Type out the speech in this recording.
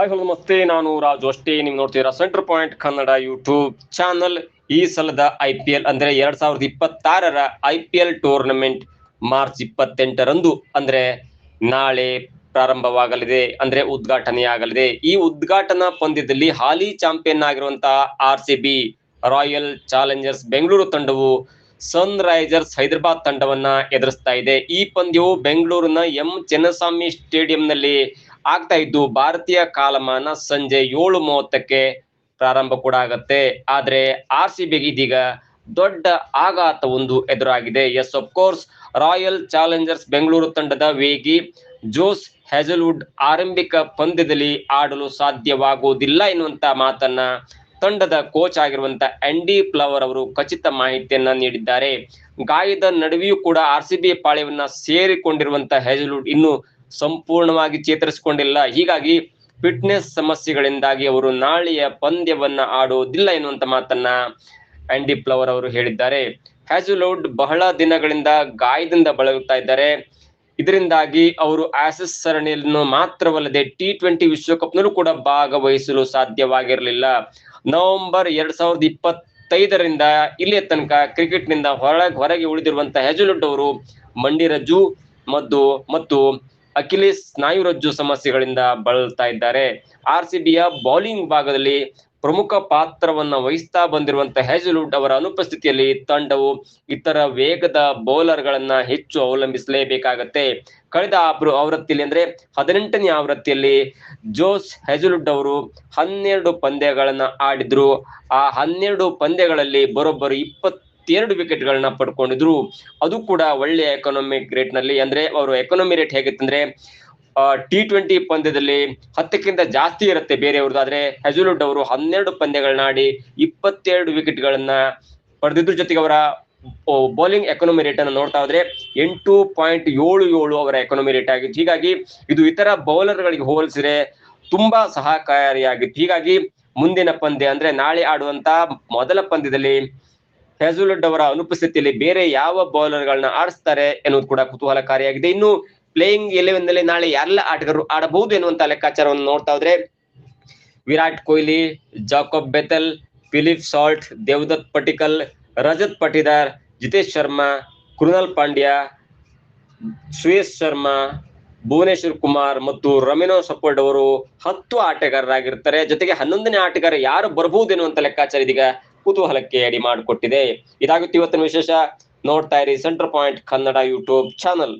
Hi hello ನಮಸ್ತೆ, ನಾನು ರಾಜು ಅಷ್ಟೇ. ನೀವು ನೋಡ್ತೀರಾ centre point Kannada YouTube channel. ಈ ಸಲದ IPL ಅಂದ್ರೆ 2026ರ IPL ಟೂರ್ನಮೆಂಟ್ ಮಾರ್ಚ್ 28ರಂದು ಅಂದ್ರೆ ನಾಳೆ ಪ್ರಾರಂಭವಾಗಲಿದೆ, ಅಂದ್ರೆ ಉದ್ಘಾಟನೆಯಾಗಲಿದೆ. ಈ ಉದ್ಘಾಟನಾ ಪಂದ್ಯದಲ್ಲಿ ಹಾಲಿ ಚಾಂಪಿಯನ್ ಆಗಿರುವಂತಹ RCB ರಾಯಲ್ ಚಾಲೆಂಜರ್ಸ್ ಬೆಂಗಳೂರು ತಂಡವು ಸನ್ ರೈಸರ್ಸ್ ಹೈದರಾಬಾದ್ ತಂಡವನ್ನ ಎದುರಿಸ್ತಾ ಇದೆ. ಈ ಪಂದ್ಯವು ಬೆಂಗಳೂರಿನ ಚಿನ್ನಸ್ವಾಮಿ ಸ್ಟೇಡಿಯಂನಲ್ಲಿ ಆಗ್ತಾ ಇದ್ದು ಭಾರತೀಯ ಕಾಲಮಾನ ಸಂಜೆ 7:30ಕ್ಕೆ ಪ್ರಾರಂಭ ಕೂಡ ಆಗತ್ತೆ. ಆದ್ರೆ RCB ಇದೀಗ ದೊಡ್ಡ ಆಘಾತ ಒಂದು ಎದುರಾಗಿದೆ. Yes, of course, Royal Challengers Bengaluru ತಂಡದ ವೇಗಿ ಜೋಸ್ ಹ್ಯಾಜಲ್ವುಡ್ ಆರಂಭಿಕ ಪಂದ್ಯದಲ್ಲಿ ಆಡಲು ಸಾಧ್ಯವಾಗುವುದಿಲ್ಲ ಎನ್ನುವಂತ ಮಾತನ್ನ ತಂಡದ ಕೋಚ್ ಆಗಿರುವಂತ ಆಂಡಿ ಫ್ಲವರ್ ಅವರು ಖಚಿತ ಮಾಹಿತಿಯನ್ನ ನೀಡಿದ್ದಾರೆ. ಗಾಯದ ನಡುವೆಯೂ ಕೂಡ RCB ಪಾಳ್ಯವನ್ನ ಸೇರಿಕೊಂಡಿರುವಂತ ಹ್ಯಾಜಲ್ವುಡ್ ಇನ್ನು ಸಂಪೂರ್ಣವಾಗಿ ಚೇತರಿಸಿಕೊಂಡಿಲ್ಲ. ಹೀಗಾಗಿ ಫಿಟ್ನೆಸ್ ಸಮಸ್ಯೆಗಳಿಂದಾಗಿ ಅವರು ನಾಳೆಯ ಪಂದ್ಯವನ್ನ ಆಡುವುದಿಲ್ಲ ಎನ್ನುವಂತ ಮಾತನ್ನ ಆಂಡಿ ಫ್ಲವರ್ ಅವರು ಹೇಳಿದ್ದಾರೆ. ಹ್ಯಾಜಲ್ವುಡ್ ಬಹಳ ದಿನಗಳಿಂದ ಗಾಯದಿಂದ ಬಳಲುತ್ತಾ ಇದ್ದಾರೆ. ಇದರಿಂದಾಗಿ ಅವರು ಆಸೆಸ್ ಸರಣಿಯನ್ನು ಮಾತ್ರವಲ್ಲದೆ T20 ವಿಶ್ವಕಪ್ನಲ್ಲೂ ಕೂಡ ಭಾಗವಹಿಸಲು ಸಾಧ್ಯವಾಗಿರಲಿಲ್ಲ. ನವೆಂಬರ್ 2025ರಿಂದ ಇಲ್ಲಿಯ ತನಕ ಕ್ರಿಕೆಟ್ನಿಂದ ಹೊರಗೆ ಉಳಿದಿರುವಂತಹ ಹ್ಯಾಜಲ್ವುಡ್ ಅವರು ಮಂಡಿರಜ್ಜು ಮತ್ತು ಅಖಿಲೇಶ್ ಸ್ನಾಯುರಜ್ಜು ಸಮಸ್ಯೆಗಳಿಂದ ಬಳಲ್ತಾ ಇದ್ದಾರೆ. RCBಯ ಬೌಲಿಂಗ್ ಭಾಗದಲ್ಲಿ ಪ್ರಮುಖ ಪಾತ್ರವನ್ನ ವಹಿಸ್ತಾ ಬಂದಿರುವಂತಹ ಹ್ಯಾಜಲ್ವುಡ್ ಅವರ ಅನುಪಸ್ಥಿತಿಯಲ್ಲಿ ತಂಡವು ಇತರ ವೇಗದ ಬೌಲರ್ ಗಳನ್ನ ಹೆಚ್ಚು ಅವಲಂಬಿಸಲೇಬೇಕಾಗತ್ತೆ. ಕಳೆದ ಆವೃತ್ತಿಯಲ್ಲಿ ಅಂದ್ರೆ 18ನೇ ಆವೃತ್ತಿಯಲ್ಲಿ ಜೋಸ್ ಹ್ಯಾಜಲ್ವುಡ್ ಅವರು 12 ಪಂದ್ಯಗಳನ್ನ ಆಡಿದ್ರು. ಆ 12 ಪಂದ್ಯಗಳಲ್ಲಿ ಬರೋಬ್ಬರಿ 22 ವಿಕೆಟ್ ಗಳನ್ನ ಪಡ್ಕೊಂಡಿದ್ರು. ಅದು ಕೂಡ ಒಳ್ಳೆಯ ಎಕನಾಮಿಕ್ ರೇಟ್ ನಲ್ಲಿ. ಅಂದ್ರೆ ಅವರು ಎಕನಾಮಿ ರೇಟ್ ಹೇಗಿತ್ತಂದ್ರೆ T20 ಪಂದ್ಯದಲ್ಲಿ 10ಕ್ಕಿಂತ ಜಾಸ್ತಿ ಇರುತ್ತೆ ಬೇರೆಯವ್ರದ್ದು. ಆದ್ರೆ ಹ್ಯಾಜಲ್ವುಡ್ ಅವರು 12 ಪಂದ್ಯಗಳನ್ನ ಆಡಿ 22 ವಿಕೆಟ್ ಗಳನ್ನ ಪಡೆದಿದ್ರ ಜೊತೆಗೆ ಅವರ ಬೌಲಿಂಗ್ ಎಕನಾಮಿ ರೇಟ್ ಅನ್ನು ನೋಡ್ತಾ ಹೋದ್ರೆ 8.77 ಅವರ ಎಕನಾಮಿ ರೇಟ್ ಆಗಿತ್ತು. ಹೀಗಾಗಿ ಇದು ಇತರ ಬೌಲರ್ ಗಳಿಗೆ ಹೋಲಿಸಿದ್ರೆ ತುಂಬಾ ಸಹಕಾರಿಯಾಗಿತ್ತು. ಹೀಗಾಗಿ ಮುಂದಿನ ಪಂದ್ಯ ಅಂದ್ರೆ ನಾಳೆ ಆಡುವಂತ ಮೊದಲ ಪಂದ್ಯದಲ್ಲಿ ಹ್ಯಾಜಲ್ವುಡ್ ಅವರ ಅನುಪಸ್ಥಿತಿಯಲ್ಲಿ ಬೇರೆ ಯಾವ ಬೌಲರ್ ಗಳನ್ನ ಆಡಿಸ್ತಾರೆ ಎನ್ನುವುದು ಕೂಡ ಕುತೂಹಲಕಾರಿಯಾಗಿದೆ. ಇನ್ನು ಪ್ಲೇಯಿಂಗ್ 11 ನಲ್ಲಿ ನಾಳೆ ಯಾರೆಲ್ಲ ಆಟಗಾರರು ಆಡಬಹುದು ಎನ್ನುವಂತ ಲೆಕ್ಕಾಚಾರವನ್ನು ನೋಡ್ತಾ ಹೋದ್ರೆ Virat Kohli, Jacob Bethell, Philip Salt, Devdutt Padikkal, Rajat Patidar, Jitesh Sharma, Krunal Pandya, Shreyas Sharma, Bhuvneshwar Kumar ಮತ್ತು ರಮಿನೋ ಸಪೋರ್ಟ್ ಅವರು 10 ಆಟಗಾರರಾಗಿರ್ತಾರೆ. ಜೊತೆಗೆ 11ನೇ ಆಟಗಾರ ಯಾರು ಬರಬಹುದು ಎನ್ನುವಂತ ಲೆಕ್ಕಾಚಾರ ಇದೀಗ ಕುತೂಹಲಕ್ಕೆ ಅಡಿ ಮಾಡಿಕೊಟ್ಟಿದೆ. ಇದಾಗುತ್ತೆ ಇವತ್ತಿನ ವಿಶೇಷ. ನೋಡ್ತಾ ಇರಿ centre point Kannada YouTube channel.